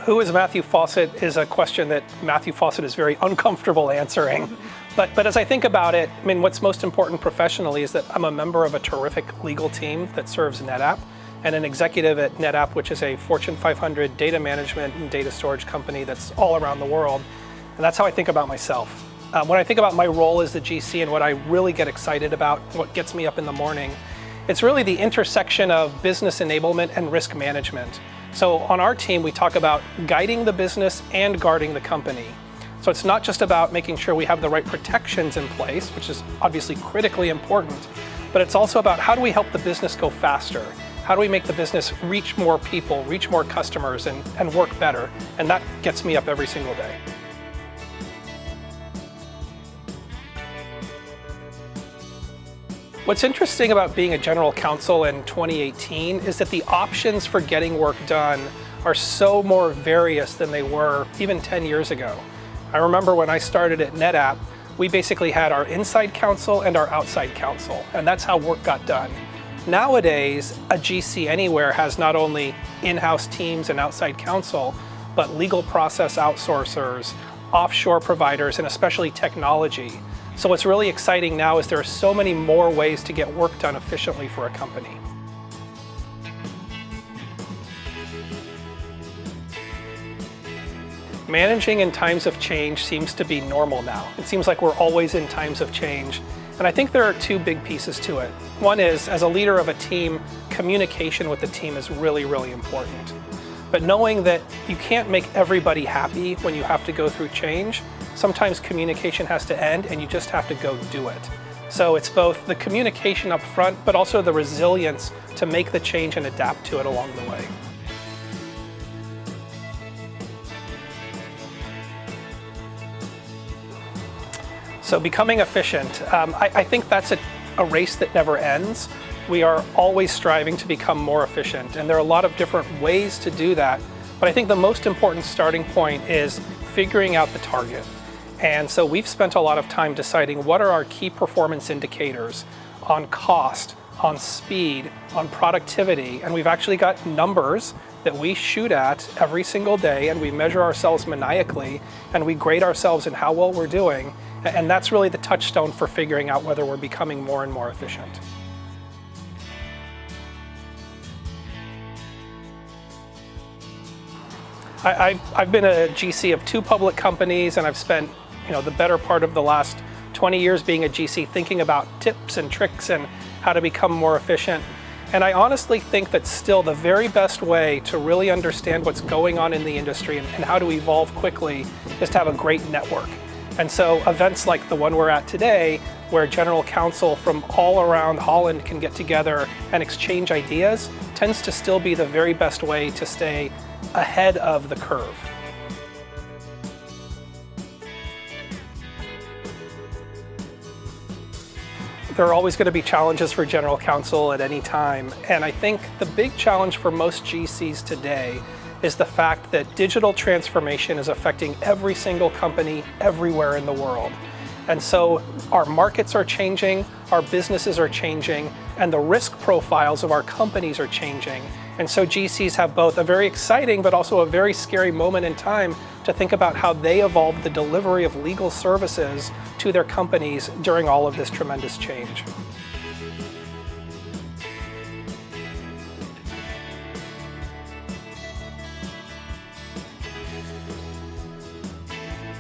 Who is Matthew Fawcett is a question that Matthew Fawcett is very uncomfortable answering. But as I think about it, I mean, what's most important professionally is that I'm a member of a terrific legal team that serves NetApp, and an executive at NetApp, which is a Fortune 500 data management and data storage company that's all around the world. And that's how I think about myself. When I think about my role as the GC and what I really get excited about, what gets me up in the morning, it's really the intersection of business enablement and risk management. So on our team, we talk about guiding the business and guarding the company. So it's not just about making sure we have the right protections in place, which is obviously critically important, but it's also about how do we help the business go faster? How do we make the business reach more people, reach more customers, and work better? And that gets me up every single day. What's interesting about being a general counsel in 2018 is that the options for getting work done are so more various than they were even 10 years ago. I remember when I started at NetApp, we basically had our inside counsel and our outside counsel, and that's how work got done. Nowadays, a GC anywhere has not only in-house teams and outside counsel, but legal process outsourcers, offshore providers, and especially technology. So what's really exciting now is there are so many more ways to get work done efficiently for a company. Managing in times of change seems to be normal now. It seems like we're always in times of change. And I think there are two big pieces to it. One is, as a leader of a team, communication with the team is really, really important. But knowing that you can't make everybody happy when you have to go through change, sometimes communication has to end and you just have to go do it. So it's both the communication up front, but also the resilience to make the change and adapt to it along the way. So becoming efficient, I think that's a race that never ends. We are always striving to become more efficient, and there are a lot of different ways to do that. But I think the most important starting point is figuring out the target. And so we've spent a lot of time deciding what are our key performance indicators on cost, on speed, on productivity, and we've actually got numbers that we shoot at every single day, and we measure ourselves maniacally, and we grade ourselves in how well we're doing, and that's really the touchstone for figuring out whether we're becoming more and more efficient. I've been a GC of 2 public companies, and I've spent the better part of the last 20 years being a GC thinking about tips and tricks and how to become more efficient. And I honestly think that still the very best way to really understand what's going on in the industry and how to evolve quickly is to have a great network. And so events like the one we're at today, where general counsel from all around Holland can get together and exchange ideas, tends to still be the very best way to stay ahead of the curve. There are always going to be challenges for general counsel at any time, and I think the big challenge for most GCs today is the fact that digital transformation is affecting every single company everywhere in the world. And so our markets are changing, our businesses are changing, and the risk profiles of our companies are changing. And so GCs have both a very exciting but also a very scary moment in time to think about how they evolve the delivery of legal services to their companies during all of this tremendous change.